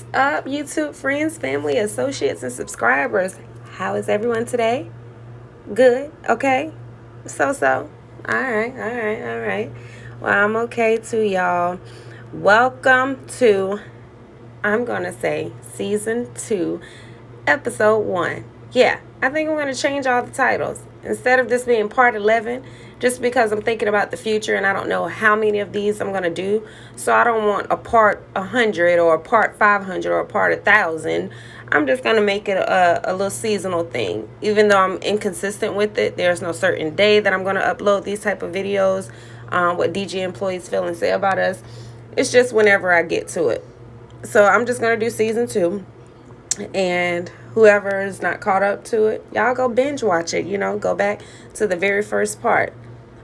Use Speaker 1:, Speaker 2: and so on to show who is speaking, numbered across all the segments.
Speaker 1: What's up, YouTube friends, family, associates, and subscribers? How is everyone today? Good? Okay? So. All right. Well, I'm okay too, y'all. Welcome to, I'm going to say, Season 2, Episode 1. Yeah, I think I'm going to change all the titles. Instead of this being part 11, just because I'm thinking about the future and I don't know how many of these I'm going to do. So I don't want a part 100 or a part 500 or a part 1,000. I'm just going to make it a little seasonal thing. Even though I'm inconsistent with it, there's no certain day that I'm going to upload these type of videos. What DG employees feel and say about us. It's just whenever I get to it. So I'm just going to do Season 2. And whoever is not caught up to it, y'all go binge watch it, go back to the very first part.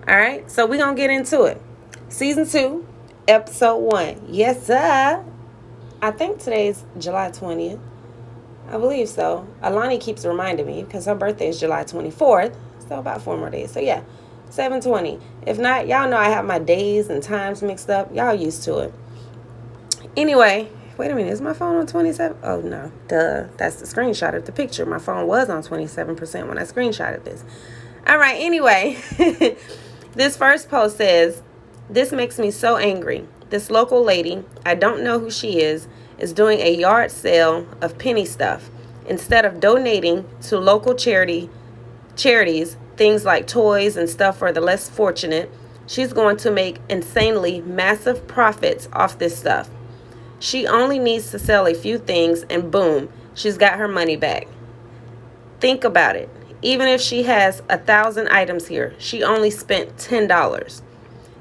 Speaker 1: All right, so we're gonna get into it. Season 2, episode 1. Yes, sir. I think today's July 20th. I believe so. Alani keeps reminding me because her birthday is July 24th. So about 4 more days. So yeah, 7/20. If not, y'all know I have my days and times mixed up. Y'all used to it. Anyway, wait a minute, is my phone on 27? Oh, no, duh. That's the screenshot of the picture. My phone was on 27% when I screenshotted this. All right, anyway, this first post says, "This makes me so angry. This local lady, I don't know who she is doing a yard sale of penny stuff. Instead of donating to local charities, things like toys and stuff for the less fortunate, she's going to make insanely massive profits off this stuff. She only needs to sell a few things and boom, she's got her money back. Think about it. Even if she has 1,000 items here, she only spent $10.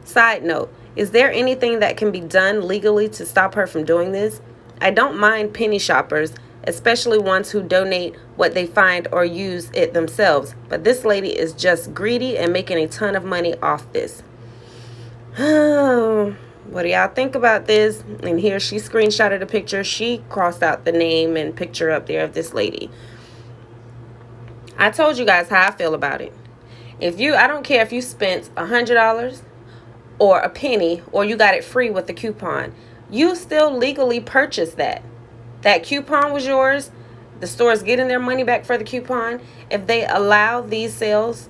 Speaker 1: Side note, is there anything that can be done legally to stop her from doing this? I don't mind penny shoppers, especially ones who donate what they find or use it themselves, but this lady is just greedy and making a ton of money off this." What do y'all think about this? And here she screenshotted a picture. She crossed out the name and picture up there of this lady. I told you guys how I feel about it. I don't care if you spent $100 or a penny or you got it free with the coupon. You still legally purchased that. That coupon was yours. The store's getting their money back for the coupon. If they allow these sales,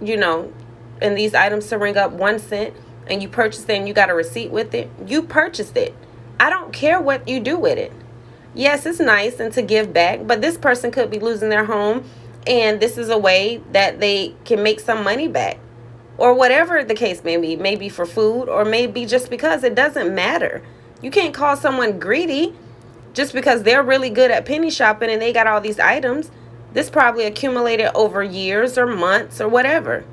Speaker 1: and these items to ring up 1 cent, and you purchased it and you got a receipt with it, you purchased it. I don't care what you do with it. Yes, it's nice and to give back, but this person could be losing their home, and this is a way that they can make some money back. Or whatever the case may be. Maybe for food, or maybe just because. It doesn't matter. You can't call someone greedy just because they're really good at penny shopping and they got all these items. This probably accumulated over years or months or whatever.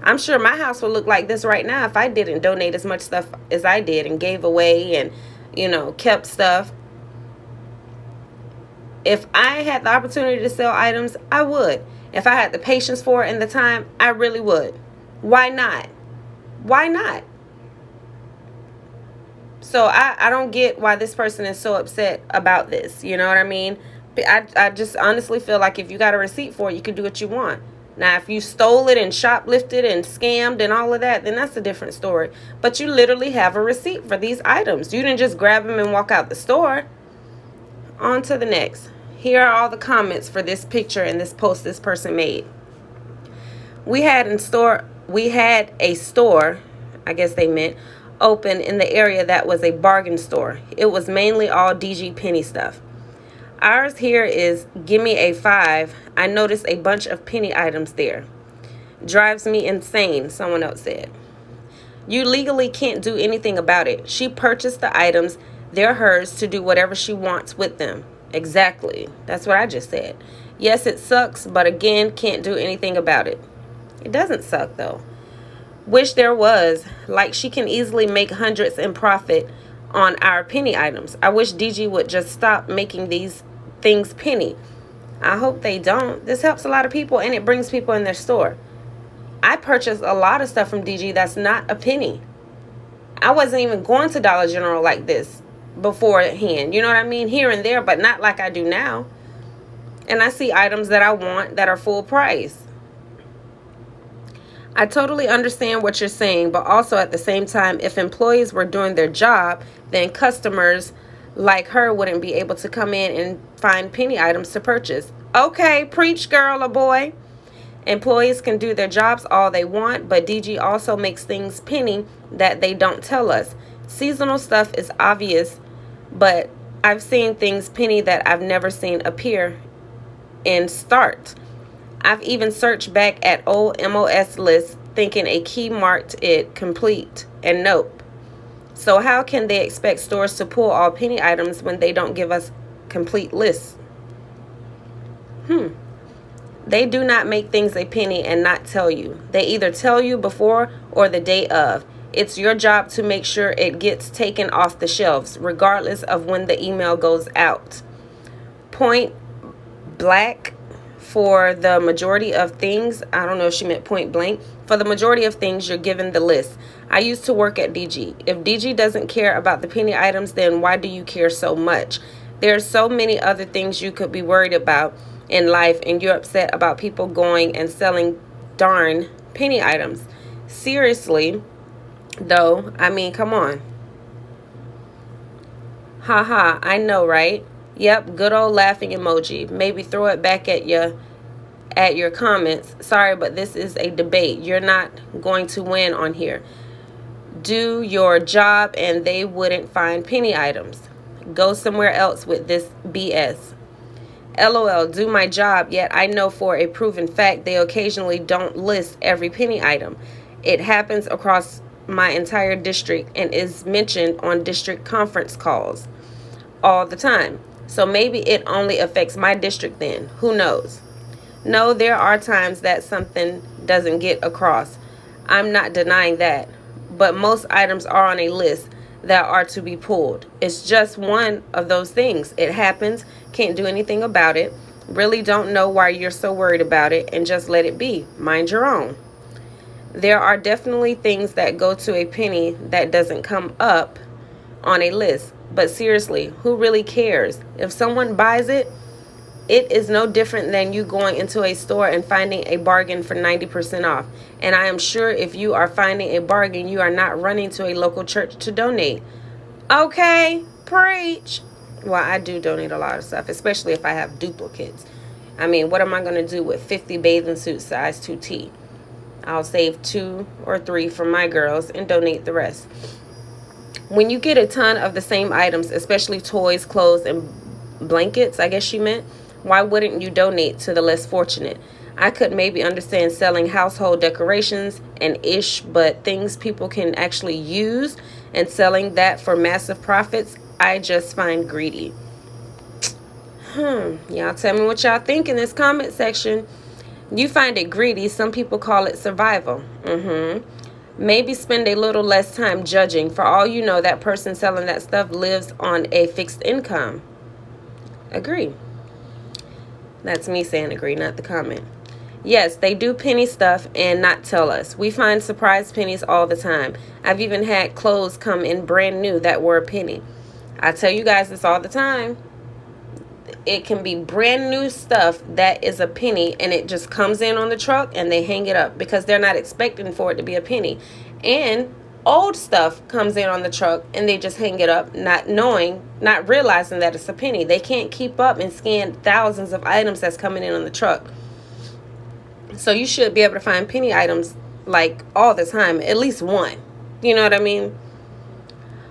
Speaker 1: I'm sure my house would look like this right now if I didn't donate as much stuff as I did and gave away and, kept stuff. If I had the opportunity to sell items, I would. If I had the patience for it and the time, I really would. Why not? Why not? So I don't get why this person is so upset about this. You know what I mean? I just honestly feel like if you got a receipt for it, you can do what you want. Now, if you stole it and shoplifted and scammed and all of that, then that's a different story. But you literally have a receipt for these items. You didn't just grab them and walk out the store. On to the next. Here are all the comments for this picture and this post this person made. We had a store, I guess they meant, open in the area that was a bargain store. It was mainly all DG penny stuff. Ours here is gimme a 5. I noticed a bunch of penny items there. Drives me insane, someone else said. You legally can't do anything about it. She purchased the items. They're hers to do whatever she wants with them. Exactly. That's what I just said. Yes, it sucks, but again, can't do anything about it. It doesn't suck, though. Wish there was. Like, she can easily make hundreds in profit on our penny items. I wish DG would just stop making these things penny. I hope they don't. This helps a lot of people and it brings people in their store. I purchased a lot of stuff from DG that's not a penny. I wasn't even going to Dollar General like this beforehand. You know what I mean? Here and there, but not like I do now. And I see items that I want that are full price. I totally understand what you're saying, but also at the same time, if employees were doing their job, then customers like her wouldn't be able to come in and find penny items to purchase. Okay, preach, girl or boy. Employees can do their jobs all they want, but DG also makes things penny that they don't tell us. Seasonal stuff is obvious, but I've seen things penny that I've never seen appear in start. I've even searched back at old MOS lists thinking a key marked it complete, and nope. So how can they expect stores to pull all penny items when they don't give us complete lists? They do not make things a penny and not tell you. They either tell you before or the day of. It's your job to make sure it gets taken off the shelves, regardless of when the email goes out. Point blank, for the majority of things, I don't know if she meant point blank, for the majority of things, you're given the list. I used to work at DG. If DG doesn't care about the penny items, then why do you care so much? There's so many other things you could be worried about in life, and you're upset about people going and selling darn penny items. Seriously, though, I mean, come on. Haha, I know, right? Yep, good old laughing emoji. Maybe throw it back at your comments. Sorry, but this is a debate. You're not going to win on here. Do your job and they wouldn't find penny items. Go somewhere else with this BS. LOL, do my job, yet I know for a proven fact they occasionally don't list every penny item. It happens across my entire district and is mentioned on district conference calls all the time. So maybe it only affects my district then. Who knows? No, there are times that something doesn't get across. I'm not denying that. But most items are on a list that are to be pulled. It's just one of those things. It happens. Can't do anything about it. Really don't know why you're so worried about it, and just let it be. Mind your own. There are definitely things that go to a penny that doesn't come up on a list. But seriously, who really cares? If someone buys it, it is no different than you going into a store and finding a bargain for 90% off. And I am sure if you are finding a bargain, you are not running to a local church to donate. Okay, preach. Well, I do donate a lot of stuff, especially if I have duplicates. I mean, what am I going to do with 50 bathing suits size 2T? I'll save 2 or 3 for my girls and donate the rest. When you get a ton of the same items, especially toys, clothes, and blankets, I guess she meant, why wouldn't you donate to the less fortunate? I could maybe understand selling household decorations and ish, but things people can actually use and selling that for massive profits, I just find greedy. Y'all tell me what y'all think in this comment section. You find it greedy. Some people call it survival. Maybe spend a little less time judging. For all you know, that person selling that stuff lives on a fixed income. Agree. That's me saying agree, not the comment. Yes, they do penny stuff and not tell us. We find surprise pennies all the time. I've even had clothes come in brand new that were a penny. I tell you guys this all the time. It can be brand new stuff that is a penny, and it just comes in on the truck and they hang it up because they're not expecting for it to be a penny. And old stuff comes in on the truck and they just hang it up, not realizing that it's a penny. They can't keep up and scan thousands of items that's coming in on the truck. So you should be able to find penny items like all the time, at least one. You know what I mean?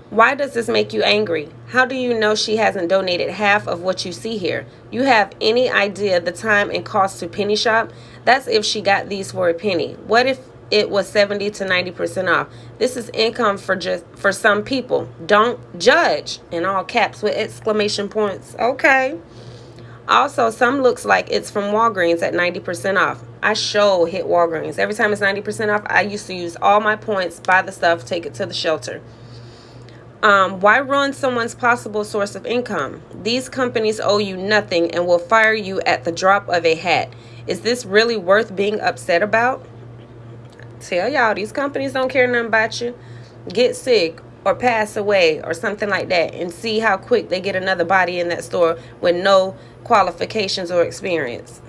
Speaker 1: Why does this make you angry? How do you know she hasn't donated half of what you see here? You have any idea the time and cost to penny shop? That's if she got these for a penny. What if it was 70 to 90% off? This is income for some people. Don't judge, in all caps with exclamation points. Okay. Also, some looks like it's from Walgreens at 90% off. I hit Walgreens. Every time it's 90% off, I used to use all my points, buy the stuff, take it to the shelter. Why ruin someone's possible source of income? These companies owe you nothing and will fire you at the drop of a hat. Is this really worth being upset about? Tell y'all, these companies don't care nothing about you. Get sick or pass away or something like that, and see how quick they get another body in that store with no qualifications or experience.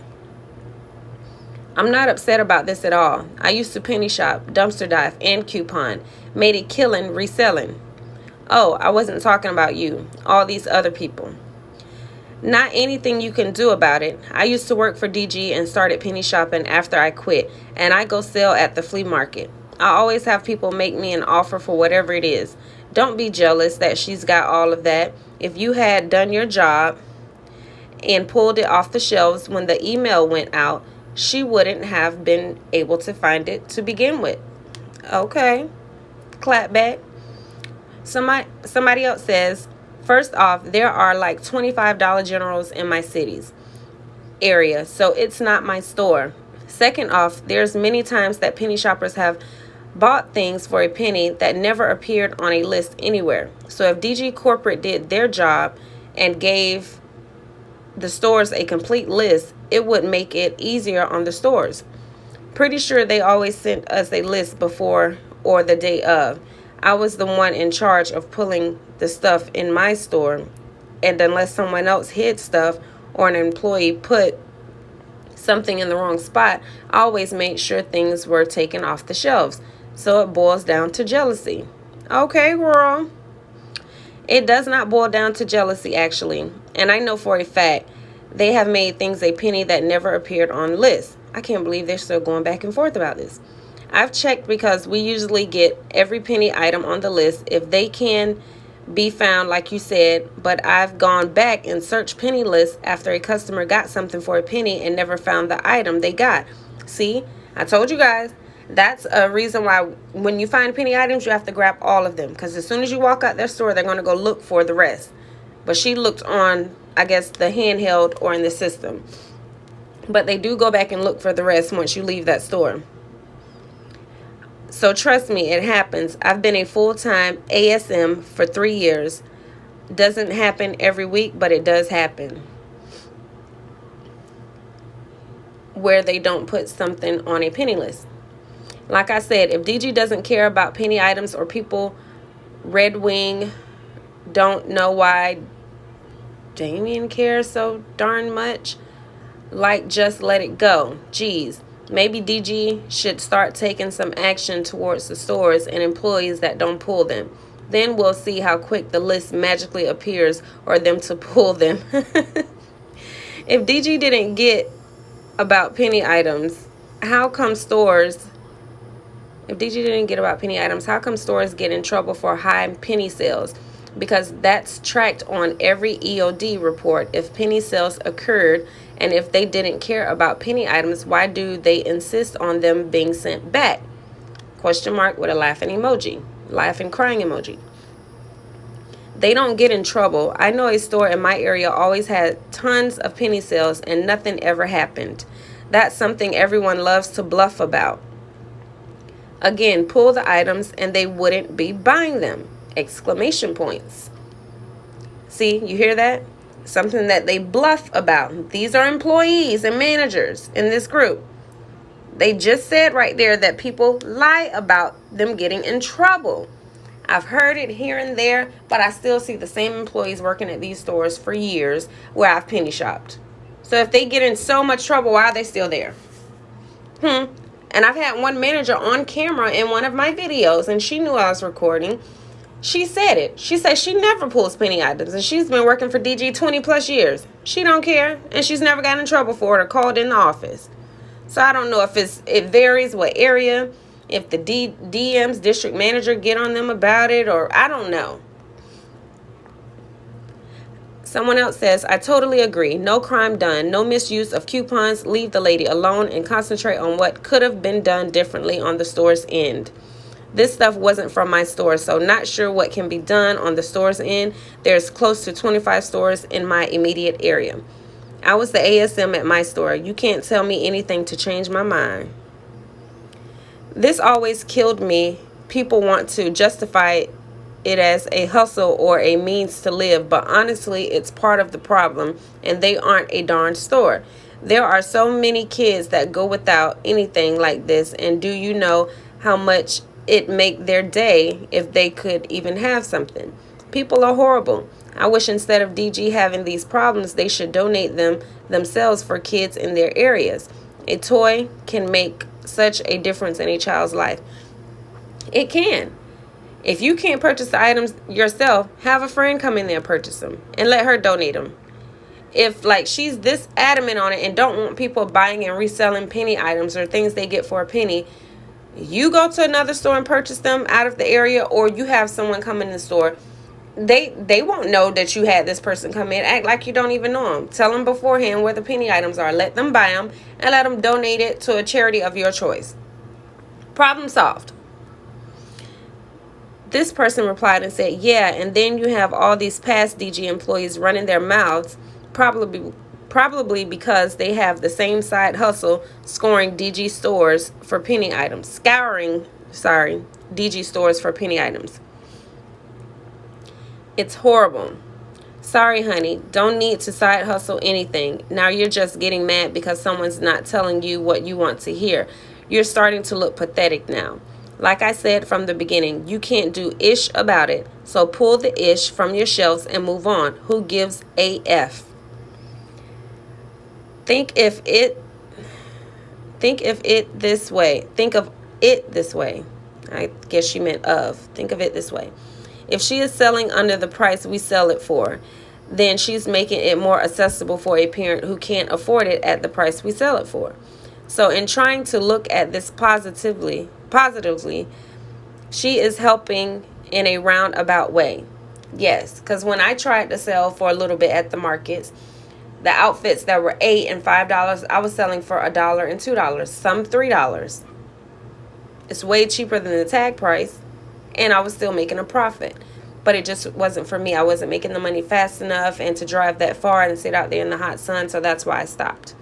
Speaker 1: I'm not upset about this at all. I used to penny shop, dumpster dive, and coupon. Made a killing reselling. Oh, I wasn't talking about you. All these other people. Not anything you can do about it. I used to work for DG and started penny shopping after I quit, and I go sell at the flea market. I always have people make me an offer for whatever it is. Don't be jealous that she's got all of that. If you had done your job and pulled it off the shelves when the email went out, she wouldn't have been able to find it to begin with. Okay, clap back. Somebody else says, first off, there are like $25 generals in my city's area, so it's not my store. Second off, there's many times that penny shoppers have bought things for a penny that never appeared on a list anywhere. So if DG Corporate did their job and gave the stores a complete list, it would make it easier on the stores. Pretty sure they always sent us a list before or the day of. I was the one in charge of pulling the stuff in my store, and unless someone else hid stuff or an employee put something in the wrong spot, I always made sure things were taken off the shelves. So it boils down to jealousy. Okay, girl. It does not boil down to jealousy, actually. And I know for a fact they have made things a penny that never appeared on lists. I can't believe they're still going back and forth about this. I've checked because we usually get every penny item on the list if they can be found, like you said, but I've gone back and searched penny lists after a customer got something for a penny and never found the item they got. See, I told you guys, that's a reason why when you find penny items, you have to grab all of them, because as soon as you walk out their store, they're going to go look for the rest. But she looked on, I guess, the handheld or in the system. But they do go back and look for the rest once you leave that store. So trust me, it happens. I've been a full-time ASM for 3 years. Doesn't happen every week, but it does happen. Where they don't put something on a penny list. Like I said, if DG doesn't care about penny items or people, Red Wing, don't know why Damien cares so darn much. Like, just let it go. Geez. Maybe DG should start taking some action towards the stores and employees that don't pull them. Then we'll see how quick the list magically appears or them to pull them. If DG didn't get about penny items, how come stores... If DG didn't get about penny items, how come stores get in trouble for high penny sales? Because that's tracked on every EOD report if penny sales occurred. And if they didn't care about penny items, why do they insist on them being sent back? Question mark with a laughing emoji. Laughing crying emoji. They don't get in trouble. I know a store in my area always had tons of penny sales and nothing ever happened. That's something everyone loves to bluff about. Again, pull the items and they wouldn't be buying them. Exclamation points. See, you hear that? Something that they bluff about. These are employees and managers in this group. They just said right there that people lie about them getting in trouble. I've heard it here and there, but I still see the same employees working at these stores for years where I've penny shopped. So if they get in so much trouble, why are they still there? And I've had one manager on camera in one of my videos, and she knew I was recording. She said it. She said she never pulls penny items, and she's been working for DG 20 plus years. She don't care, and she's never gotten in trouble for it or called in the office. So I don't know if it varies what area, if the DM's district manager get on them about it, or I don't know. Someone else says, I totally agree. No crime done. No misuse of coupons. Leave the lady alone and concentrate on what could have been done differently on the store's end. This stuff wasn't from my store, so not sure what can be done on the store's end. There's close to 25 stores in my immediate area. I was the ASM at my store. You can't tell me anything to change my mind. This always killed me. People want to justify it as a hustle or a means to live, but honestly, it's part of the problem, and they aren't a darn store. There are so many kids that go without anything like this, and do you know how much it make their day if they could even have something? People are horrible. I wish instead of DG having these problems, they should donate them themselves for kids in their areas. A toy can make such a difference in a child's life. It can. If you can't purchase the items yourself, have a friend come in there and purchase them and let her donate them. If like she's this adamant on it and don't want people buying and reselling penny items or things they get for a penny, you go to another store and purchase them out of the area, or you have someone come in the store. They won't know that you had this person come in. Act like you don't even know them. Tell them beforehand where the penny items are. Let them buy them and let them donate it to a charity of your choice. Problem solved. This person replied and said, yeah, and then you have all these past DG employees running their mouths, probably because they have the same side hustle scouring DG stores for penny items. DG stores for penny items. It's horrible. Sorry, honey. Don't need to side hustle anything. Now you're just getting mad because someone's not telling you what you want to hear. You're starting to look pathetic now. Like I said from the beginning, you can't do ish about it. So pull the ish from your shelves and move on. Who gives a F? Think of it this way. I guess she meant of. Think of it this way. If she is selling under the price we sell it for, then she's making it more accessible for a parent who can't afford it at the price we sell it for. So in trying to look at this positively, she is helping in a roundabout way. Yes, because when I tried to sell for a little bit at the markets, the outfits that were $8 and $5, I was selling for $1 and $2, some $3. It's way cheaper than the tag price, and I was still making a profit. But it just wasn't for me. I wasn't making the money fast enough and to drive that far and sit out there in the hot sun, so that's why I stopped.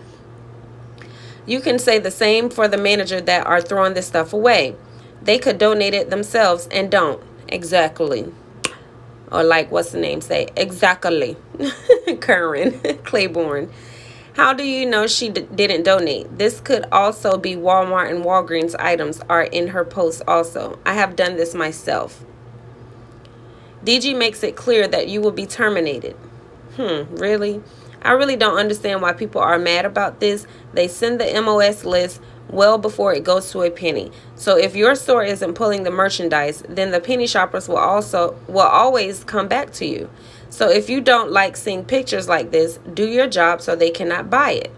Speaker 1: You can say the same for the manager that are throwing this stuff away. They could donate it themselves and don't. Exactly. Or like, what's the name say? Exactly. Curran Claiborne. How do you know she didn't donate? This could also be Walmart and Walgreens items are in her post also. I have done this myself. DG makes it clear that you will be terminated. Really? I really don't understand why people are mad about this. They send the MOS list well before it goes to a penny. So if your store isn't pulling the merchandise, then the penny shoppers will always come back to you. So if you don't like seeing pictures like this, do your job so they cannot buy it.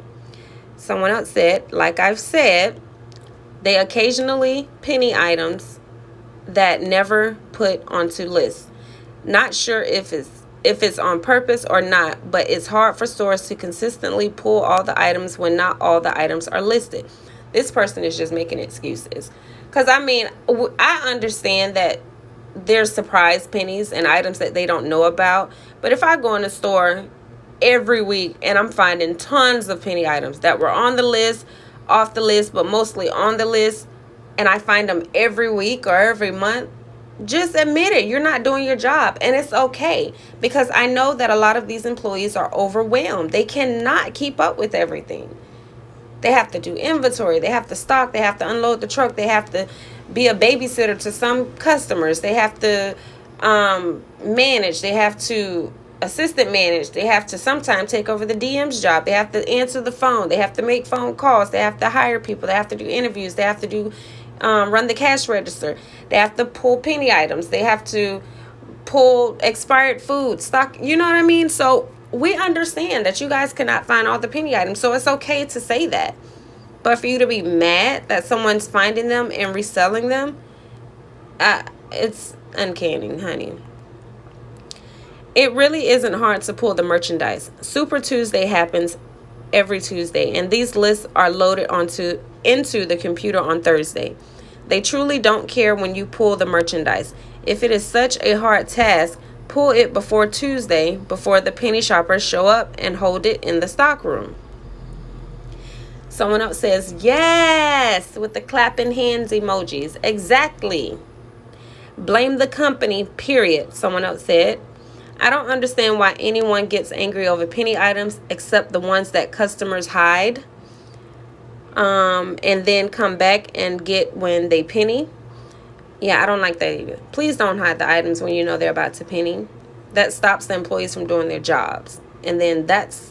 Speaker 1: Someone else said, like I've said, they occasionally penny items that never put onto lists. Not sure if it's on purpose or not, but it's hard for stores to consistently pull all the items when not all the items are listed. This person is just making excuses. Because, I mean, I understand that there's surprise pennies and items that they don't know about. But if I go in a store every week and I'm finding tons of penny items that were on the list, off the list, but mostly on the list, and I find them every week or every month, just admit it. You're not doing your job, and it's okay, because I know that a lot of these employees are overwhelmed. They cannot keep up with everything. They have to do inventory. They have to stock. They have to unload the truck. They have to be a babysitter to some customers. They have to manage. They have to assistant manage. They have to sometimes take over the DM's job. They have to answer the phone. They have to make phone calls. They have to hire people. They have to do interviews. They have to do run the cash register. They have to pull penny items. They have to pull expired food, stock. You know what I mean? So we understand that you guys cannot find all the penny items. So it's okay to say that. But for you to be mad that someone's finding them and reselling them, it's uncanny, honey. It really isn't hard to pull the merchandise. Super Tuesday happens every Tuesday, and these lists are loaded into the computer on Thursday. They truly don't care when you pull the merchandise. If it is such a hard task, pull it before Tuesday, before the penny shoppers show up, and hold it in the stock room. Someone else says, yes, with the clapping hands emojis. Exactly. Blame the company, period, someone else said. I don't understand why anyone gets angry over penny items except the ones that customers hide and then come back and get when they penny. Yeah, I don't like that either. Please don't hide the items when you know they're about to penny. That stops the employees from doing their jobs. And then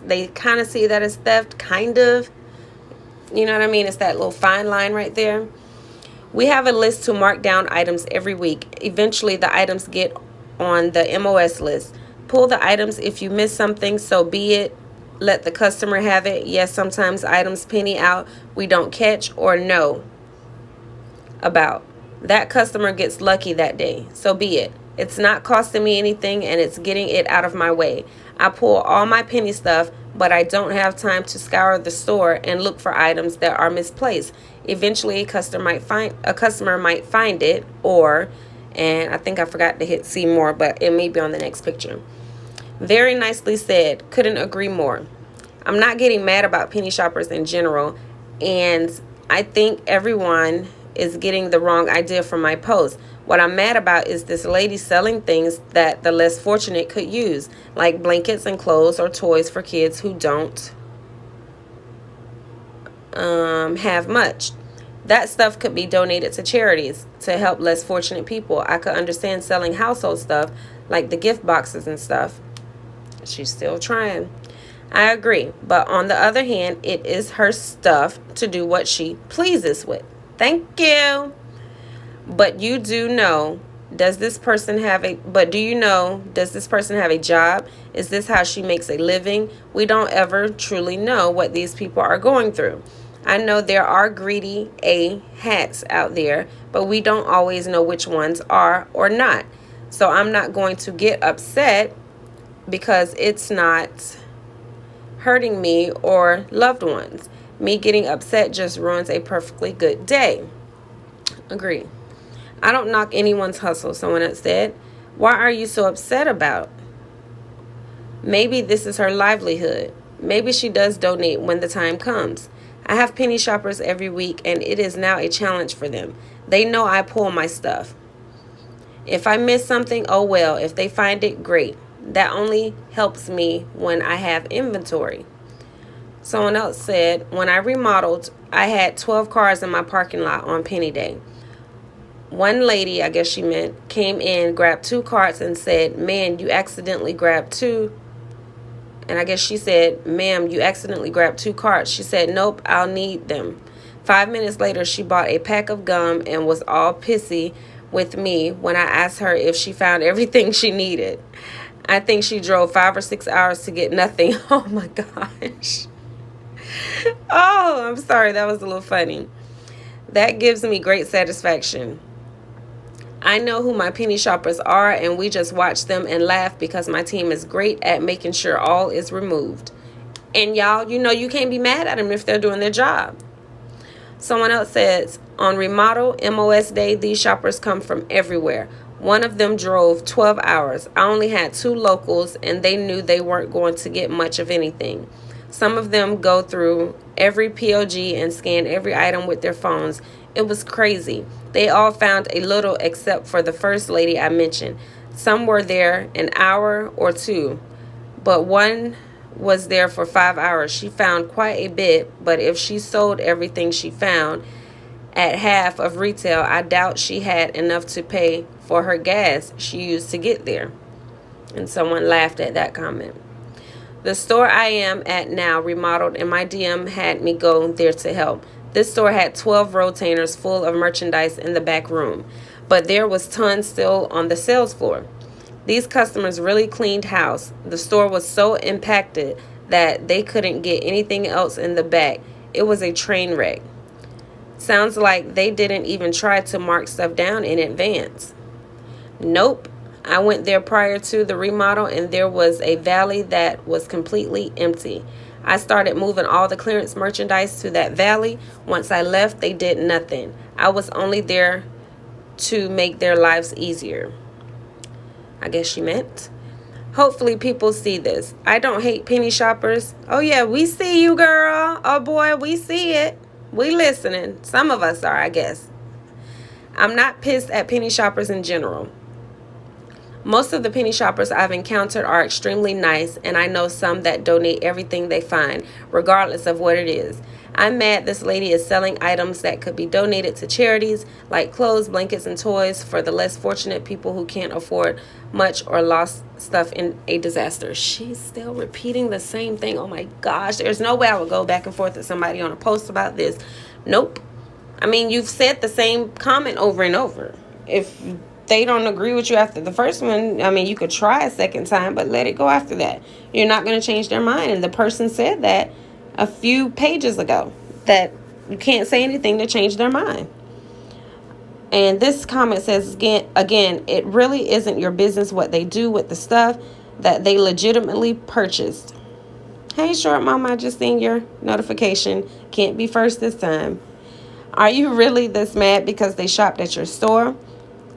Speaker 1: they kind of see that as theft, kind of. You know what I mean? It's that little fine line right there. We have a list to mark down items every week. Eventually, the items get on the MOS list. Pull the items if you miss something, so be it. Let the customer have it. Yes, sometimes items penny out we don't catch or know about. That customer gets lucky that day, so be it. It's not costing me anything and it's getting it out of my way. I pull all my penny stuff, but I don't have time to scour the store and look for items that are misplaced. Eventually, a customer might find it, or, and I think I forgot to hit see more, but it may be on the next picture. Very nicely said. Couldn't agree more. I'm not getting mad about penny shoppers in general, and I think everyone is getting the wrong idea from my post. What I'm mad about is this lady selling things that the less fortunate could use, like blankets and clothes or toys for kids who don't have much. That stuff could be donated to charities to help less fortunate people. I could understand selling household stuff like the gift boxes and stuff. She's still trying. I agree. But on the other hand, it is her stuff to do what she pleases with. Thank you. But you do know, does this person have a job? Is this how she makes a living? We don't ever truly know what these people are going through. I know there are greedy hats out there, but we don't always know which ones are or not. So I'm not going to get upset because it's not hurting me or loved ones. Me getting upset just ruins a perfectly good day. Agree. I don't knock anyone's hustle, someone else said. Why are you so upset about? Maybe this is her livelihood. Maybe she does donate when the time comes. I have penny shoppers every week, and it is now a challenge for them. They know I pull my stuff. If I miss something, oh well. If they find it, great. That only helps me when I have inventory. Someone else said, when I remodeled, I had 12 cars in my parking lot on penny day. One lady, I guess she meant, came in, grabbed 2 carts and said, man, you accidentally grabbed 2. And I guess she said, ma'am, you accidentally grabbed 2 carts. She said, nope, I'll need them. 5 minutes later, she bought a pack of gum and was all pissy with me when I asked her if she found everything she needed. I think she drove 5 or 6 hours to get nothing. Oh my gosh. Oh, I'm sorry. That was a little funny. That gives me great satisfaction. I know who my penny shoppers are, and we just watch them and laugh because my team is great at making sure all is removed. And y'all, you know you can't be mad at them if they're doing their job. Someone else says, on remodel MOS day, these shoppers come from everywhere. One of them drove 12 hours. I only had 2 locals, and they knew they weren't going to get much of anything. Some of them go through every POG and scan every item with their phones. It was crazy. They all found a little except for the first lady I mentioned. Some were there an hour or 2, but one was there for 5 hours. She found quite a bit, but if she sold everything she found at half of retail, I doubt she had enough to pay for her gas she used to get there. And someone laughed at that comment. The store I am at now remodeled, and my DM had me go there to help. This store had 12 rotainers full of merchandise in the back room, but there was tons still on the sales floor. These customers really cleaned house. The store was so impacted that they couldn't get anything else in the back. It was a train wreck. Sounds like they didn't even try to mark stuff down in advance. Nope. I went there prior to the remodel, and there was a valley that was completely empty. I started moving all the clearance merchandise to that valley. Once I left, they did nothing. I was only there to make their lives easier. I guess she meant. Hopefully people see this. I don't hate penny shoppers. Oh yeah, we see you, girl. Oh boy, we see it. We listening. Some of us are, I guess. I'm not pissed at penny shoppers in general. Most of the penny shoppers I've encountered are extremely nice, and I know some that donate everything they find, regardless of what it is. I'm mad this lady is selling items that could be donated to charities, like clothes, blankets, and toys for the less fortunate people who can't afford much or lost stuff in a disaster. She's still repeating the same thing. Oh my gosh, there's no way I would go back and forth with somebody on a post about this. Nope. I mean, you've said the same comment over and over. If they don't agree with you after the first one, I mean, you could try a second time, but let it go after that. You're not going to change their mind. And the person said that a few pages ago, that you can't say anything to change their mind. And this comment says, again, it really isn't your business what they do with the stuff that they legitimately purchased. Hey, short mama, I just seen your notification. Can't be first this time. Are you really this mad because they shopped at your store?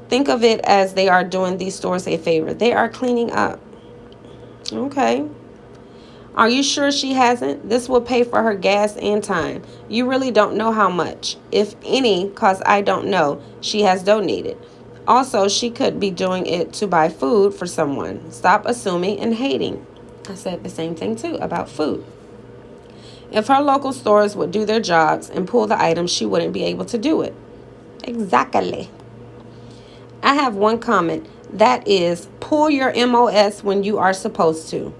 Speaker 1: Think of it as they are doing these stores a favor. They are cleaning up. Okay. Are you sure she hasn't? This will pay for her gas and time. You really don't know how much, if any, because I don't know, she has donated. Also, she could be doing it to buy food for someone. Stop assuming and hating. I said the same thing too about food. If her local stores would do their jobs and pull the items, she wouldn't be able to do it. Exactly. I have one comment. That is, pull your MOS when you are supposed to.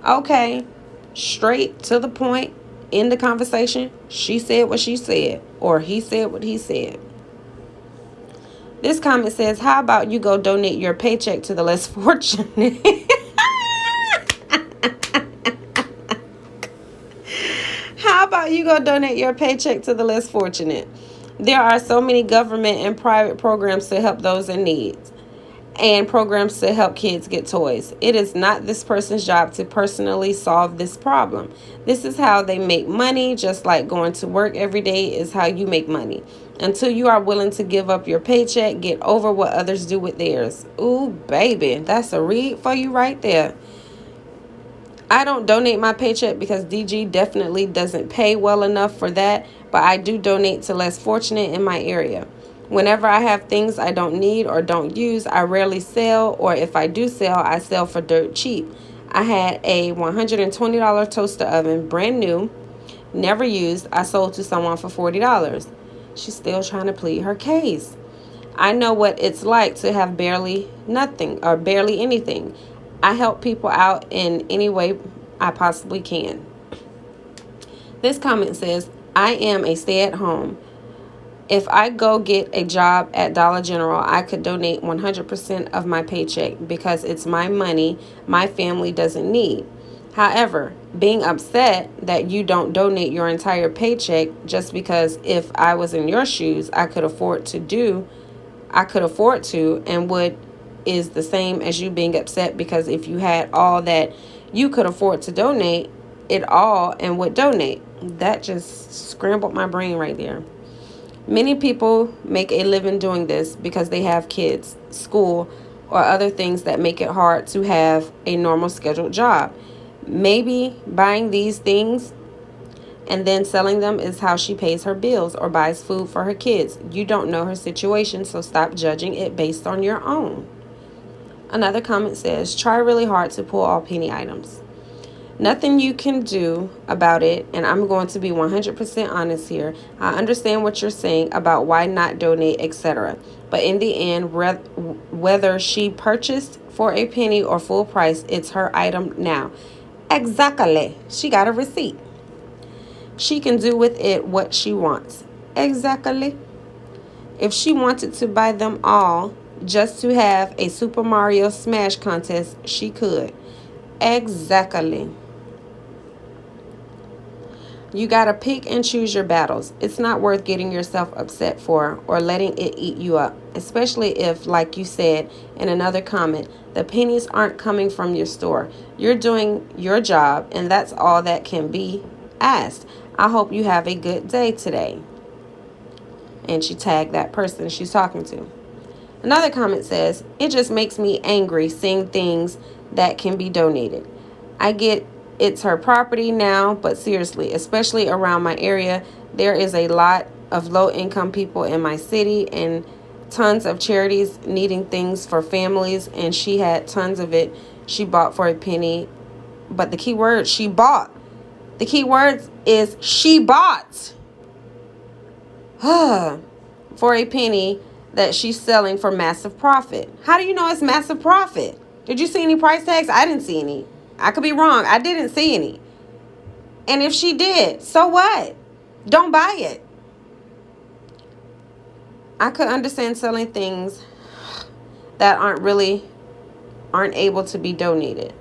Speaker 1: Okay, straight to the point, in the conversation. She said what she said, or he said what he said. This comment says, how about you go donate your paycheck to the less fortunate? How about you go donate your paycheck to the less fortunate? There are so many government and private programs to help those in need, and programs to help kids get toys. It is not this person's job to personally solve this problem. This is how they make money, just like going to work every day is how you make money. Until you are willing to give up your paycheck, get over what others do with theirs. Ooh, baby, that's a read for you right there. I don't donate my paycheck because DG definitely doesn't pay well enough for that, but I do donate to less fortunate in my area. Whenever I have things I don't need or don't use, I rarely sell, or if I do sell, I sell for dirt cheap. I had a $120 toaster oven, brand new, never used. I sold to someone for $40. She's still trying to plead her case. I know what it's like to have barely nothing or barely anything. I help people out in any way I possibly can. This comment says, I am a stay-at-home. If I go get a job at Dollar General, I could donate 100% of my paycheck because it's my money my family doesn't need. However, being upset that you don't donate your entire paycheck just because if I was in your shoes, I could afford to, and would is the same as you being upset because if you had all that you could afford to donate it all and would donate. That just scrambled my brain right there. Many people make a living doing this because they have kids, school, or other things that make it hard to have a normal scheduled job. Maybe buying these things and then selling them is how she pays her bills or buys food for her kids. You don't know her situation, so stop judging it based on your own. Another comment says, try really hard to pull all penny items. Nothing you can do about it, and I'm going to be 100% honest here. I understand what you're saying about why not donate, etc. But in the end, whether she purchased for a penny or full price, it's her item now. Exactly. She got a receipt. She can do with it what she wants. Exactly. If she wanted to buy them all just to have a Super Mario Smash contest, she could. Exactly. You gotta pick and choose your battles. It's not worth getting yourself upset for or letting it eat you up, especially if, like you said in another comment, the pennies aren't coming from your store. You're doing your job, and that's all that can be asked. I hope you have a good day today. And she tagged that person she's talking to. Another comment says, it just makes me angry seeing things that can be donated. I get it's her property now, but seriously, especially around my area, there is a lot of low-income people in my city and tons of charities needing things for families, and she had tons of it she bought for a penny. But the key word, she bought. The key word is she bought. For a penny that she's selling for massive profit. How do you know it's massive profit? Did you see any price tags? I didn't see any. I could be wrong. I didn't see any. And if she did, so what? Don't buy it. I could understand selling things that aren't able to be donated.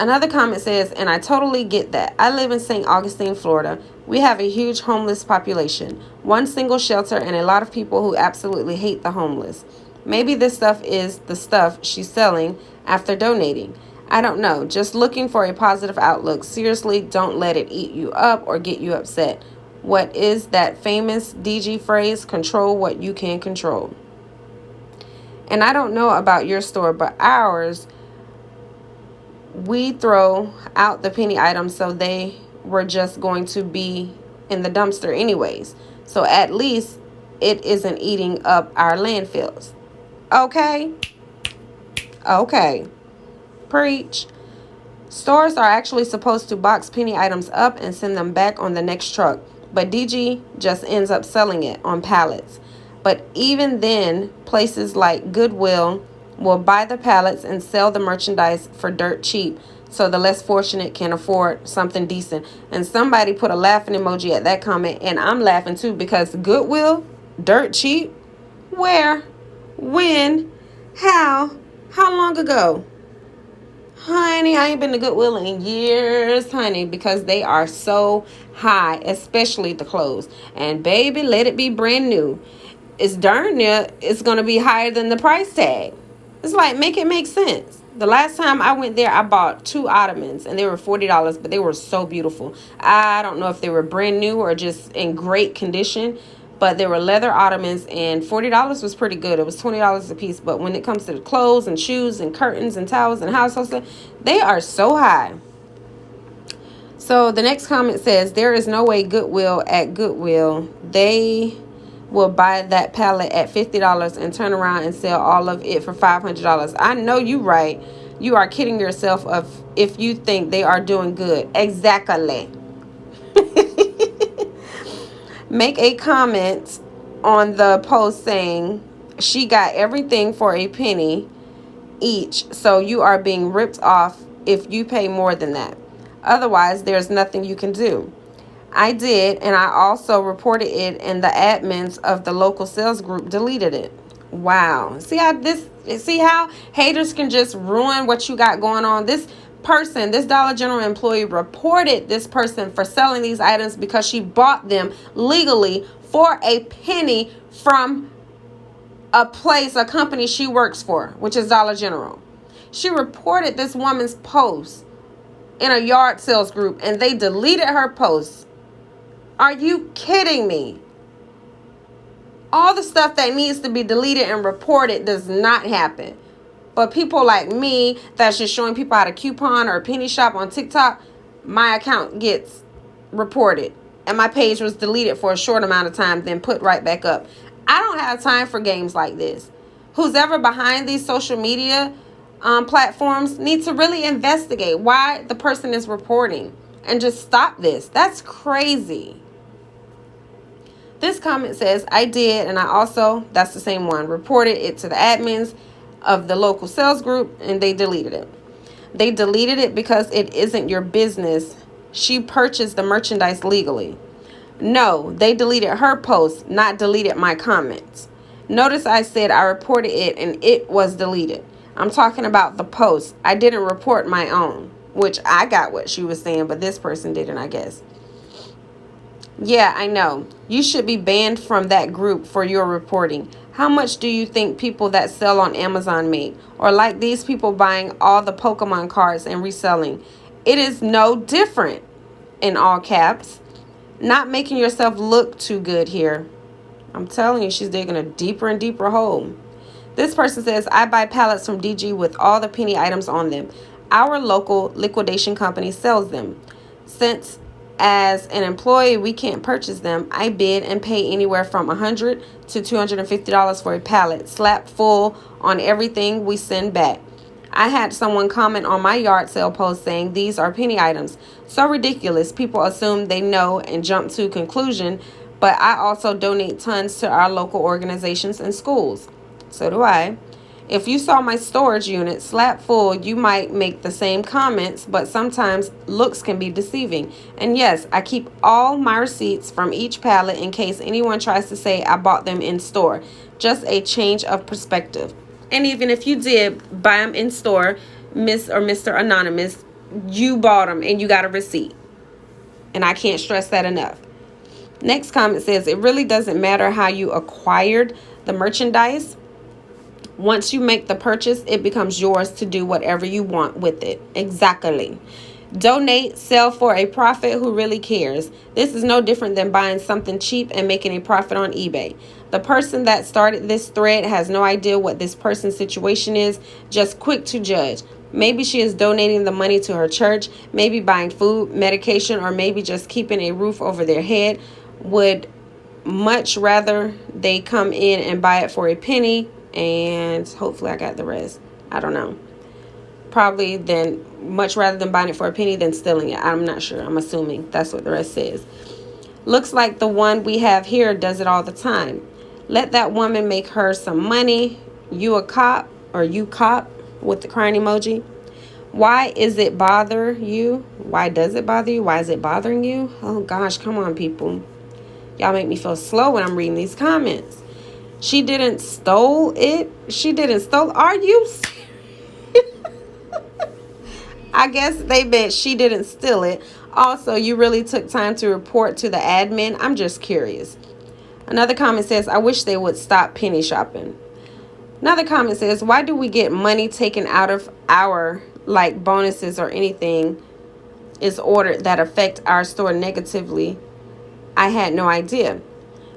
Speaker 1: Another comment says, and I totally get that. I live in St. Augustine, Florida. We have a huge homeless population, one single shelter, and a lot of people who absolutely hate the homeless. Maybe this stuff is the stuff she's selling after donating. I don't know. Just looking for a positive outlook. Seriously, don't let it eat you up or get you upset. What is that famous DG phrase? Control what you can control. And I don't know about your store, but ours, we throw out the penny items, so they were just going to be in the dumpster anyways. So at least it isn't eating up our landfills. Okay? Okay. Preach. Stores are actually supposed to box penny items up and send them back on the next truck, but DG just ends up selling it on pallets. But even then, places like Goodwill will buy the pallets and sell the merchandise for dirt cheap, so the less fortunate can afford something decent. And somebody put a laughing emoji at that comment, and I'm laughing too, because Goodwill, dirt cheap? Where? When? How long ago? Honey, I ain't been to Goodwill in years, honey, because they are so high, especially the clothes. And baby, let it be brand new. It's darn near, it's going to be higher than the price tag. It's like, make it make sense. The last time I went there, I bought 2 ottomans, and they were $40, but they were so beautiful. I don't know if they were brand new or just in great condition, but they were leather ottomans, and $40 was pretty good. It was $20 a piece, but when it comes to the clothes and shoes and curtains and towels and household stuff, they are so high. So the next comment says, there is no way Goodwill, they will buy that pallet at $50 and turn around and sell all of it for $500. I know you right. You are kidding yourself if you think they are doing good. Exactly. Make a comment on the post saying she got everything for a penny each, so you are being ripped off if you pay more than that. Otherwise, there's nothing you can do. I did, and I also reported it, and the admins of the local sales group deleted it. Wow. See how haters can just ruin what you got going on? This Dollar General employee reported this person for selling these items because she bought them legally for a penny from a company she works for, which is Dollar General. She reported this woman's post in a yard sales group, and they deleted her post. Are you kidding me? All the stuff that needs to be deleted and reported does not happen. But people like me that's just showing people how to coupon or penny shop on TikTok, my account gets reported. And my page was deleted for a short amount of time, then put right back up. I don't have time for games like this. Who's ever behind these social media platforms needs to really investigate why the person is reporting and just stop this. That's crazy. This comment says, I did, and I also, that's the same one, reported it to the admins of the local sales group, and they deleted it. They deleted it because it isn't your business. She purchased the merchandise legally. No, they deleted her post, not deleted my comments. Notice I said I reported it, and it was deleted. I'm talking about the post. I didn't report my own, which I got what she was saying, but this person didn't, I guess. Yeah, I know. You should be banned from that group for your reporting. How much do you think people that sell on Amazon make? Or like these people buying all the Pokemon cards and reselling? It is no different, in all caps. Not making yourself look too good here. I'm telling you, she's digging a deeper and deeper hole. This person says, I buy pallets from DG with all the penny items on them. Our local liquidation company sells them. Since as an employee, we can't purchase them, I bid and pay anywhere from $100 to $250 for a pallet, slapped full on everything we send back. I had someone comment on my yard sale post saying these are penny items. So ridiculous. People assume they know and jump to conclusion, but I also donate tons to our local organizations and schools. So do I. If you saw my storage unit slap full, you might make the same comments, but sometimes looks can be deceiving. And yes, I keep all my receipts from each pallet in case anyone tries to say I bought them in store. Just a change of perspective. And even if you did buy them in store, Miss or Mr. Anonymous, you bought them and you got a receipt. And I can't stress that enough. Next comment says, it really doesn't matter how you acquired the merchandise. Once you make the purchase, it becomes yours to do whatever you want with it. Exactly. Donate, sell for a profit. Who really cares? This is no different than buying something cheap and making a profit on eBay. The person that started this thread has no idea what this person's situation is, just quick to judge. Maybe she is donating the money to her church, maybe buying food, medication, or maybe just keeping a roof over their head. Would much rather they come in and buy it for a penny, and hopefully I got the rest. I don't know. Probably then much rather than buying it for a penny than stealing it. I'm not sure. I'm assuming that's what the rest says. Looks like the one we have here does it all the time. Let that woman make her some money. You a cop, or you cop with the crying emoji. Why is it bother you? Why does it bother you? Why is it bothering you? Oh gosh, come on, people. Y'all make me feel slow when I'm reading these comments. She didn't stole it. She didn't stole. Are you? I guess they meant she didn't steal it. Also, you really took time to report to the admin. I'm just curious. Another comment says, I wish they would stop penny shopping. Another comment says, why do we get money taken out of our, like bonuses or anything is ordered that affect our store negatively? I had no idea.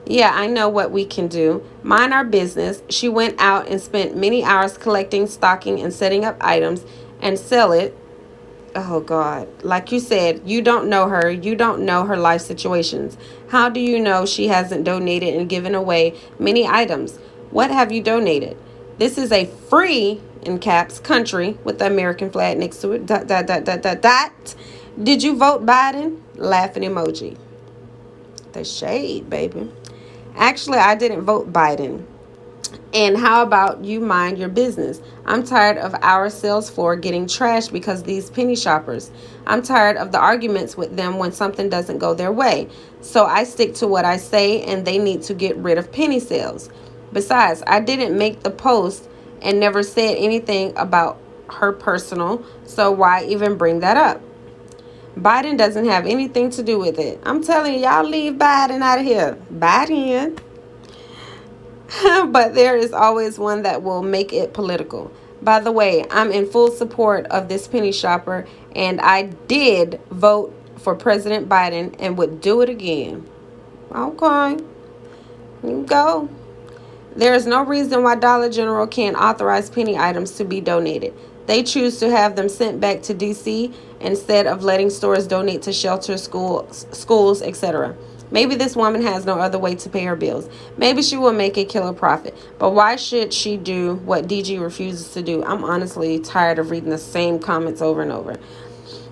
Speaker 1: Yeah, I know what we can do. Mind our business. She went out and spent many hours collecting, stocking, and setting up items and sell it. Oh, God. Like you said, you don't know her. You don't know her life situations. How do you know she hasn't donated and given away many items? What have you donated? This is a free, in caps, country with the American flag next to it. ... Did you vote Biden? Laughing emoji. The shade, baby. Actually, I didn't vote Biden. And how about you mind your business? I'm tired of our sales floor getting trashed because these penny shoppers. I'm tired of the arguments with them when something doesn't go their way. So I stick to what I say, and they need to get rid of penny sales. Besides, I didn't make the post and never said anything about her personal, so why even bring that up? Biden doesn't have anything to do with it. I'm telling you, y'all leave Biden out of here. Biden. But there is always one that will make it political. By the way, I'm in full support of this penny shopper, and I did vote for President Biden and would do it again. Okay. You go. There is no reason why Dollar General can't authorize penny items to be donated. They choose to have them sent back to D.C. instead of letting stores donate to shelters, schools, etc. Maybe this woman has no other way to pay her bills. Maybe she will make a killer profit. But why should she do what DG refuses to do? I'm honestly tired of reading the same comments over and over.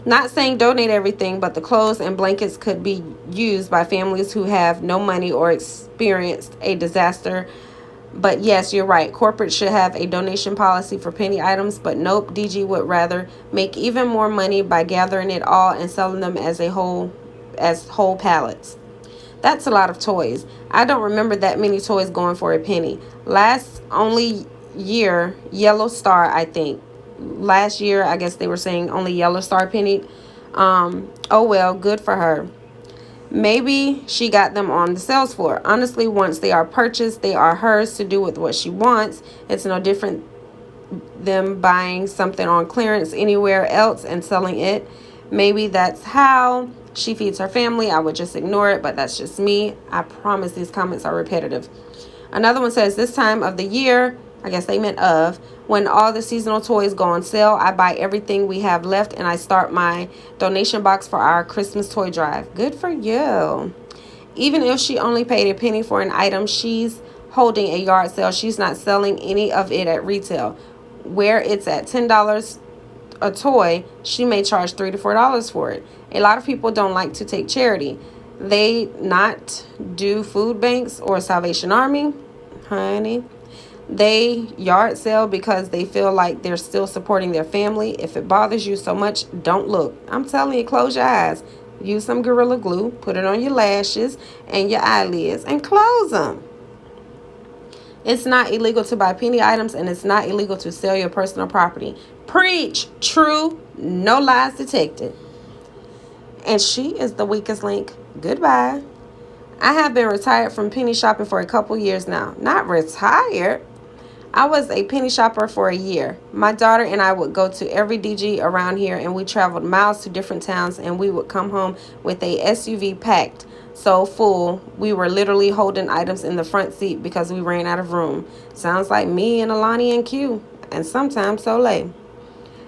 Speaker 1: Not saying donate everything, but the clothes and blankets could be used by families who have no money or experienced a disaster. But yes, you're right. Corporate should have a donation policy for penny items, but nope, DG would rather make even more money by gathering it all and selling them as whole pallets. That's a lot of toys. I don't remember that many toys going for a penny. Last only year, Yellow Star, I think. Last year, I guess they were saying only Yellow Star penny. Oh well, good for her. Maybe she got them on the sales floor. Honestly, once they are purchased, they are hers to do with what she wants. It's no different than buying something on clearance anywhere else and selling it. Maybe that's how she feeds her family. I would just ignore it, but that's just me. I promise these comments are repetitive. Another one says, this time of the year, I guess they meant of, when all the seasonal toys go on sale, I buy everything we have left and I start my donation box for our Christmas toy drive. Good for you. Even if she only paid a penny for an item, she's holding a yard sale. She's not selling any of it at retail. Where it's at $10 a toy, she may charge $3 to $4 for it. A lot of people don't like to take charity. They not do food banks or Salvation Army. Honey, They yard sale because they feel like they're still supporting their family. If it bothers you so much, don't look. I'm telling you, close your eyes. Use some Gorilla Glue, put it on your lashes and your eyelids, and close them. It's not illegal to buy penny items, and it's not illegal to sell your personal property. Preach. True. No lies detected. And she is the weakest link. Goodbye. I have been retired from penny shopping for a couple years now. Not retired. I was a penny shopper for a year. My daughter and I would go to every DG around here, and we traveled miles to different towns, and we would come home with a SUV packed so full we were literally holding items in the front seat because we ran out of room. Sounds like me and Alani and Q, and sometimes Soleil.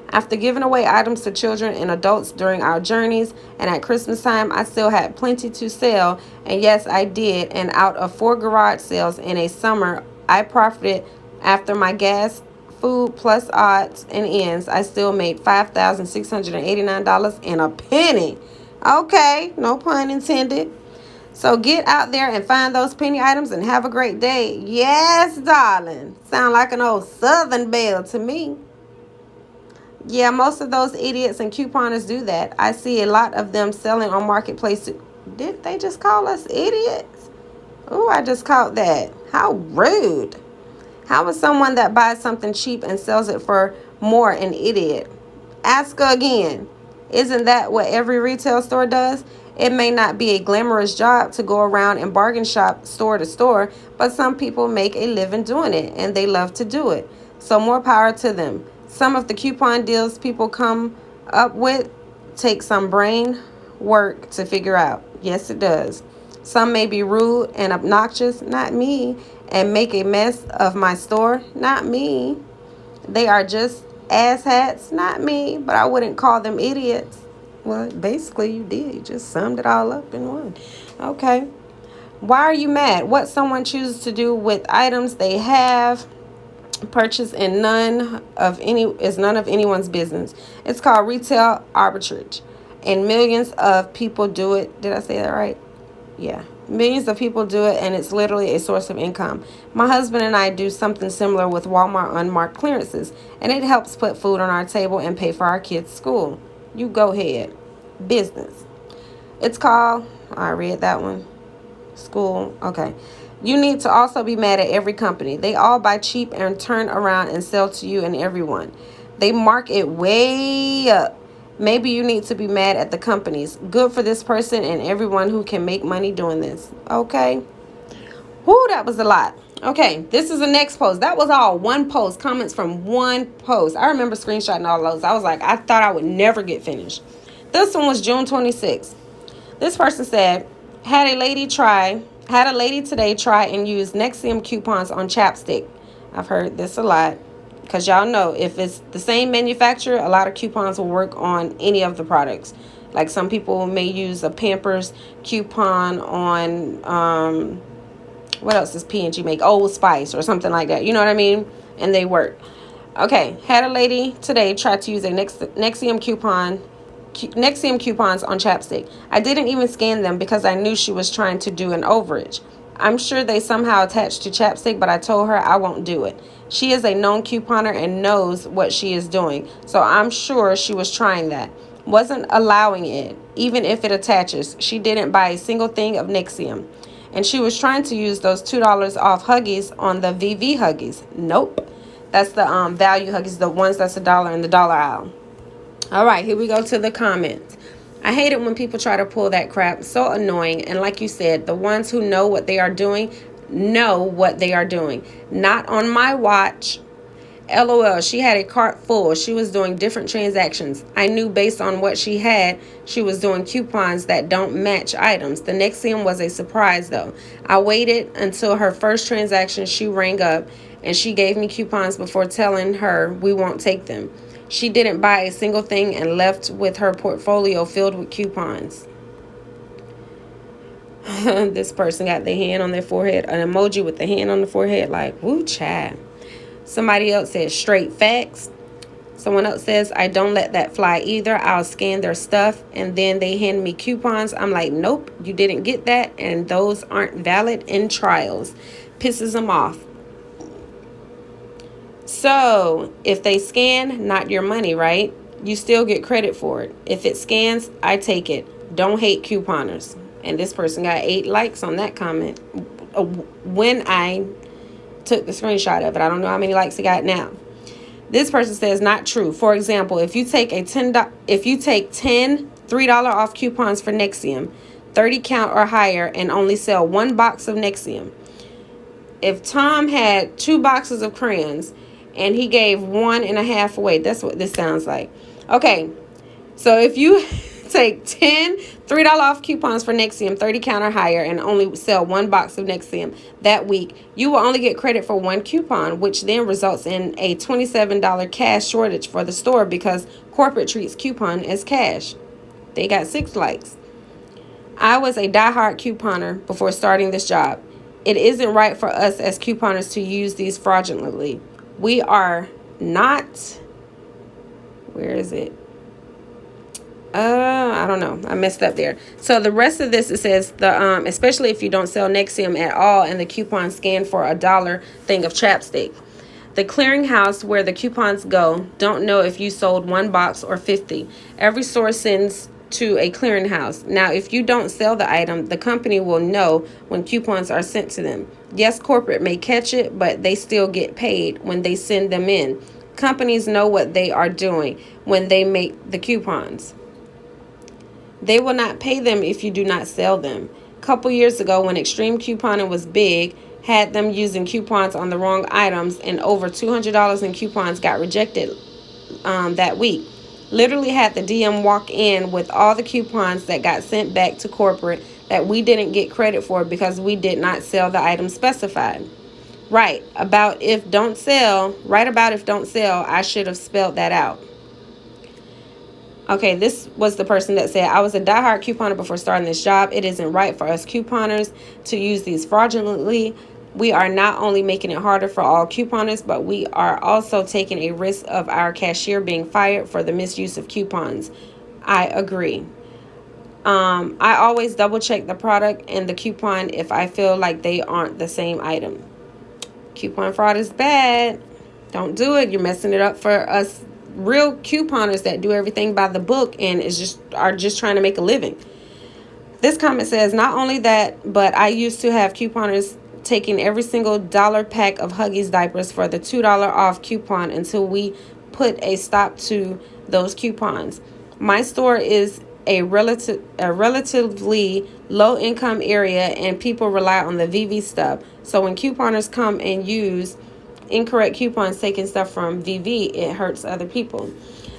Speaker 1: After giving away items to children and adults during our journeys, and at Christmas time, I still had plenty to sell, and yes, I did. And out of 4 garage sales in a summer, I profited after my gas, food, plus odds and ends. I still made $5,689 and a penny. Okay, no pun intended. So get out there and find those penny items and have a great day. Yes, darling. Sound like an old Southern belle to me. Yeah, most of those idiots and couponers do that. I see a lot of them selling on Marketplace. Did they just call us idiots? Oh, I just caught that. How rude. How is someone that buys something cheap and sells it for more an idiot? Ask her again. Isn't that what every retail store does? It may not be a glamorous job to go around and bargain shop store to store, but some people make a living doing it, and they love to do it. So more power to them. Some of the coupon deals people come up with take some brain work to figure out. Yes, it does. Some may be rude and obnoxious, not me, and make a mess of my store, not me. They are just asshats, not me, but I wouldn't call them idiots. Well, basically you did. You just summed it all up in one. Okay. Why are you mad? What someone chooses to do with items they have purchased and none of anyone's business. It's called retail arbitrage, and millions of people do it. Did I say that right? Yeah, millions of people do it, and it's literally a source of income. My husband and I do something similar with Walmart unmarked clearances, and it helps put food on our table and pay for our kids' school. You go ahead. Business. It's called, I read that one. School. Okay. You need to also be mad at every company. They all buy cheap and turn around and sell to you and everyone. They mark it way up. Maybe you need to be mad at the companies. Good for this person and everyone who can make money doing this. Okay. Whoo, that was a lot. Okay, this is the next post. That was all one post. Comments from one post. I remember screenshotting all those. I was like, I thought I would never get finished. This one was June 26th. This person said, had a lady today try and use Nexium coupons on chapstick. I've heard this a lot. Because y'all know, if it's the same manufacturer, a lot of coupons will work on any of the products. Like some people may use a Pampers coupon on, what else does P&G make? Old Spice or something like that. You know what I mean? And they work. Okay, had a lady today try to use a Nexium coupons on chapstick. I didn't even scan them because I knew she was trying to do an overage. I'm sure they somehow attached to chapstick, but I told her I won't do it. She is a known couponer and knows what she is doing, so I'm sure she was trying that. Wasn't allowing it, even if it attaches. She didn't buy a single thing of Nexium. And she was trying to use those $2 off Huggies on the VV Huggies. Nope. That's the value Huggies, the ones that's $1 in the dollar aisle. All right, here we go to the comments. I hate it when people try to pull that crap. So annoying. And like you said, the ones who know what they are doing know what they are doing. Not on my watch. LOL, she had a cart full. She was doing different transactions. I knew based on what she had, she was doing coupons that don't match items. The Nexium was a surprise though. I waited until her first transaction. She rang up and she gave me coupons before telling her we won't take them. She didn't buy a single thing and left with her portfolio filled with coupons. This person got their hand on their forehead, an emoji with the hand on the forehead, like, woo, child. Somebody else says straight facts. Someone else says, I don't let that fly either. I'll scan their stuff and then they hand me coupons. I'm like, nope, you didn't get that. And those aren't valid in trials. Pisses them off. So if they scan, not your money, right? You still get credit for it. If it scans, I take it. Don't hate couponers. And this person got 8 likes on that comment when I took the screenshot of it. I don't know how many likes it got now. This person says not true. For example, if you take 10 $3 off coupons for Nexium, 30 count or higher, and only sell 1 box of Nexium. If Tom had 2 boxes of crayons and he gave 1.5 away, that's what this sounds like. Okay, so if you take 10 $3 off coupons for Nexium, 30 count or higher, and only sell 1 box of Nexium that week, you will only get credit for 1 coupon, which then results in a $27 cash shortage for the store because corporate treats coupon as cash. They got 6 likes. I was a diehard couponer before starting this job. It isn't right for us as couponers to use these fraudulently. We are not. Where is it? I don't know. I messed up there. So the rest of this, it says especially if you don't sell Nexium at all and the coupon scanned for $1 thing of chapstick. The clearinghouse where the coupons go don't know if you sold 1 box or 50. Every store sends to a clearinghouse. Now, if you don't sell the item, the company will know when coupons are sent to them. Yes, corporate may catch it, but they still get paid when they send them in. Companies know what they are doing when they make the coupons. They will not pay them if you do not sell them. A couple years ago, when extreme couponing was big, had them using coupons on the wrong items, and over $200 in coupons got rejected that week. Literally had the DM walk in with all the coupons that got sent back to corporate that we didn't get credit for because we did not sell the item specified. Right about if don't sell, I should have spelled that out. Okay, this was the person that said, I was a diehard couponer before starting this job. It isn't right for us couponers to use these fraudulently. We are not only making it harder for all couponers, but we are also taking a risk of our cashier being fired for the misuse of coupons. I agree. I always double check the product and the coupon if I feel like they aren't the same item. Coupon fraud is bad. Don't do it. You're messing it up for us real couponers that do everything by the book and are just trying to make a living. This comment says, not only that, but I used to have couponers taking every single $1 pack of Huggies diapers for the $2 off coupon until we put a stop to those coupons. My store is a relatively low income area and people rely on the VV stuff. So when couponers come and use incorrect coupons taking stuff from VV, it hurts other people.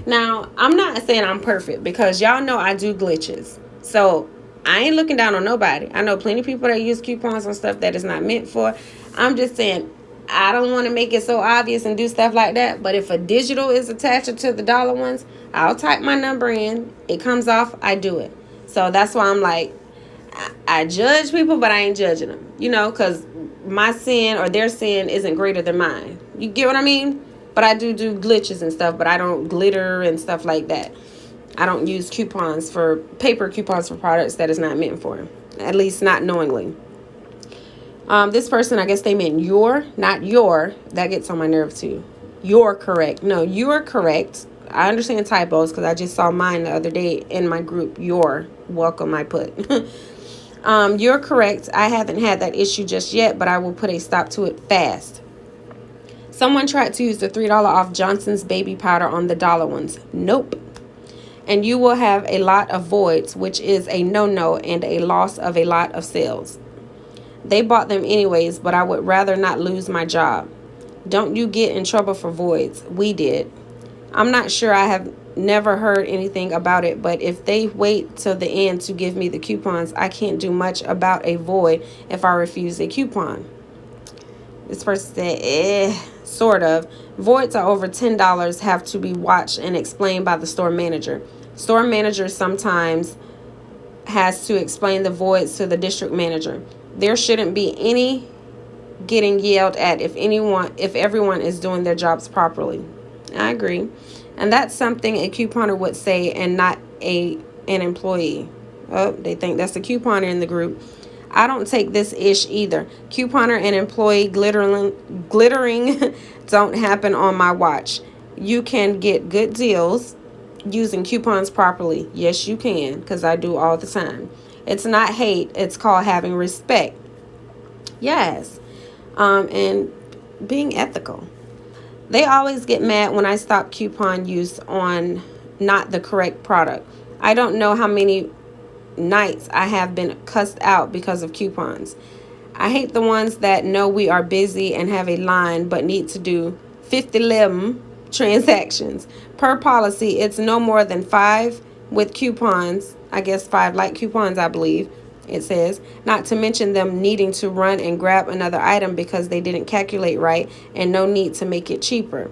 Speaker 1: Now, I'm not saying I'm perfect because y'all know I do glitches. So I ain't looking down on nobody. I know plenty of people that use coupons on stuff that is not meant for. I'm just saying I don't want to make it so obvious and do stuff like that. But if a digital is attached to the dollar ones, I'll type my number in. It comes off. I do it. So that's why I'm like, I judge people, but I ain't judging them. Because my sin or their sin isn't greater than mine. You get what I mean? But I do glitches and stuff, but I don't glitter and stuff like that. I don't use paper coupons for products that is not meant for, at least not knowingly. This person, I guess they meant not your. That gets on my nerve too. You're correct. No, you're correct. I understand typos because I just saw mine the other day in my group. You're welcome, I put. You're correct. I haven't had that issue just yet, but I will put a stop to it fast. Someone tried to use the $3 off Johnson's baby powder on the dollar ones. Nope. And you will have a lot of voids, which is a no-no and a loss of a lot of sales. They bought them anyways, but I would rather not lose my job. Don't you get in trouble for voids? We did. I'm not sure. I have never heard anything about it, but if they wait till the end to give me the coupons, I can't do much about a void if I refuse a coupon. This person said, sort of. Voids are over $10 have to be watched and explained by the store manager. Store manager sometimes has to explain the voids to the district manager. There shouldn't be any getting yelled at if everyone is doing their jobs properly. I agree. And that's something a couponer would say and not an employee. Oh, they think that's the couponer in the group. I don't take this ish either. Couponer and employee glittering don't happen on my watch. You can get good deals using coupons properly. Yes, you can, because I do all the time. It's not hate, it's called having respect. Yes. And being ethical. They always get mad when I stop coupon use on not the correct product. I don't know how many nights I have been cussed out because of coupons. I hate the ones that know we are busy and have a line but need to do 50 transactions. Per policy, it's no more than 5 with coupons. I guess 5 like coupons, I believe it says. Not to mention them needing to run and grab another item because they didn't calculate right, and no need to make it cheaper.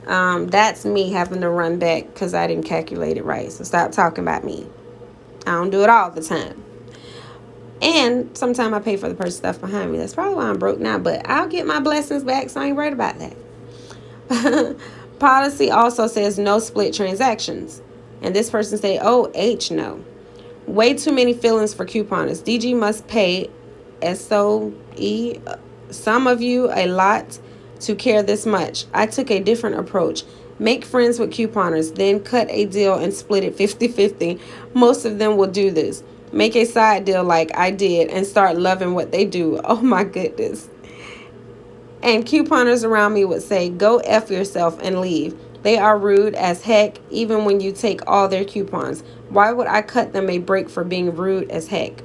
Speaker 1: That's me having to run back because I didn't calculate it right. So stop talking about me. I don't do it all the time. And sometimes I pay for the person stuff behind me. That's probably why I'm broke now, but I'll get my blessings back, so I ain't worried about that. Policy also says no split transactions. And this person say, oh, H no. Way too many feelings for couponers. DG must pay SOE. Some of you a lot to care this much. I took a different approach. Make friends with couponers, then cut a deal and split it 50-50. Most of them will do this. Make a side deal like I did and start loving what they do. Oh my goodness. And couponers around me would say, go F yourself and leave. They are rude as heck, even when you take all their coupons. Why would I cut them a break for being rude as heck?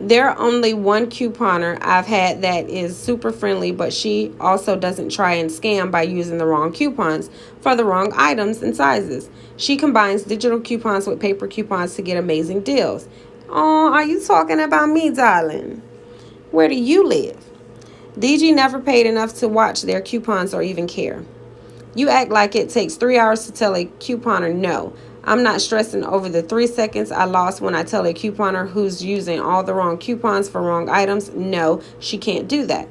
Speaker 1: There are only one couponer I've had that is super friendly, but she also doesn't try and scam by using the wrong coupons for the wrong items and sizes. She combines digital coupons with paper coupons to get amazing deals. Oh, are you talking about me, darling? Where do you live? DG never paid enough to watch their coupons or even care. You act like it takes 3 hours to tell a couponer no. I'm not stressing over the 3 seconds I lost when I tell a couponer who's using all the wrong coupons for wrong items, no, she can't do that.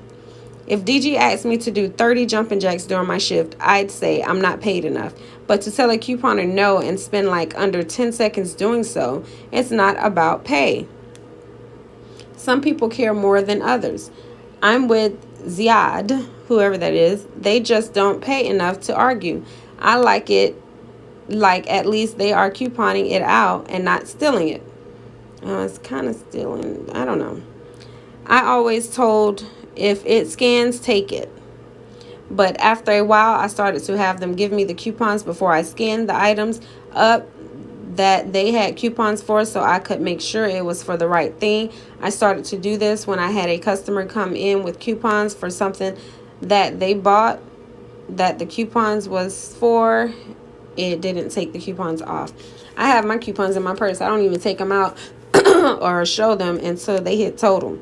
Speaker 1: If DG asked me to do 30 jumping jacks during my shift, I'd say I'm not paid enough. But to tell a couponer no and spend like under 10 seconds doing so, it's not about pay. Some people care more than others. I'm with Ziad, whoever that is. They just don't pay enough to argue. I like it like at least they are couponing it out and not stealing it. It's kind of stealing. I don't know. I always told if it scans, take it. But after a while, I started to have them give me the coupons before I scanned the items up that they had coupons for, so I could make sure it was for the right thing. I started to do this when I had a customer come in with coupons for something that they bought that the coupons was for. It didn't take the coupons off. I have my coupons in my purse. I don't even take them out or show them until they hit total,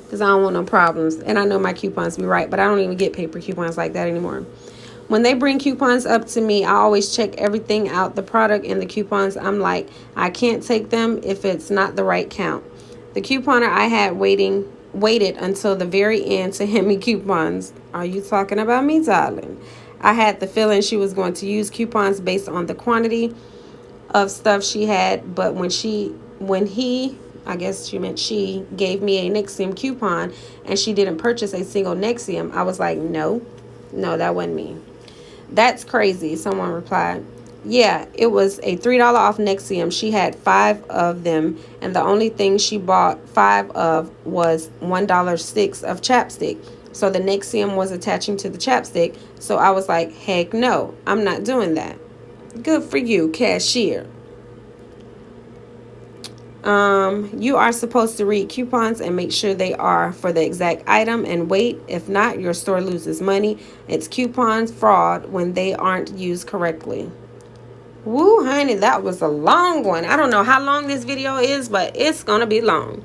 Speaker 1: because I don't want no problems. And I know my coupons be right, but I don't even get paper coupons like that anymore. When they bring coupons up to me, I always check everything out, the product and the coupons. I'm like, I can't take them if it's not the right count. The couponer I had waited until the very end to hand me coupons. Are you talking about me, darling? I had the feeling she was going to use coupons based on the quantity of stuff she had, but when he, I guess she meant she, gave me a Nexium coupon and she didn't purchase a single Nexium, I was like, no, that wasn't me. That's crazy, someone replied. Yeah, it was a $3 off Nexium. She had 5 of them, and the only thing she bought 5 of was $1.06 of chapstick. So the Nexium was attaching to the chapstick. So I was like, heck no, I'm not doing that. Good for you, cashier. You are supposed to read coupons and make sure they are for the exact item and wait. If not, your store loses money. It's coupons fraud when they aren't used correctly. Woo, honey, that was a long one. I don't know how long this video is, but it's gonna be long.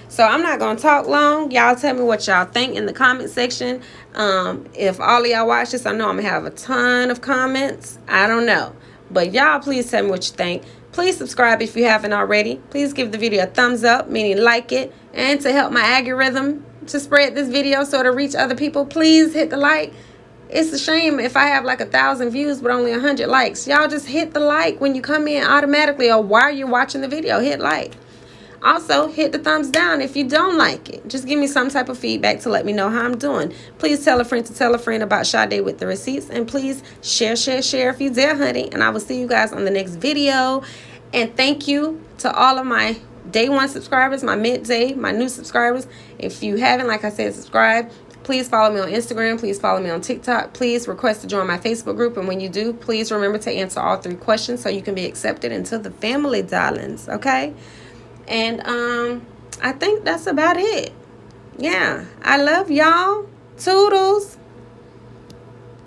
Speaker 1: So I'm not gonna talk long. Y'all tell me what y'all think in the comment section. If all of y'all watch this, I know I'm gonna have a ton of comments. I don't know, but y'all please tell me what you think. Please subscribe if you haven't already. Please give the video a thumbs up, meaning like it. And to help my algorithm to spread this video so it'll reach other people, please hit the like. It's a shame if I have like 1,000 views but only 100 likes. Y'all just hit the like when you come in automatically, or while you're watching the video, hit like. Also, hit the thumbs down if you don't like it. Just give me some type of feedback to let me know how I'm doing. Please tell a friend to tell a friend about Sade with the receipts. And please share if you dare, honey. And I will see you guys on the next video. And thank you to all of my day one subscribers, my midday, my new subscribers. If you haven't, like I said, subscribe. Please follow me on Instagram. Please follow me on TikTok. Please request to join my Facebook group. And when you do, please remember to answer all 3 questions so you can be accepted into the family, darlings. Okay? And I think that's about it. Yeah. I love y'all. Toodles.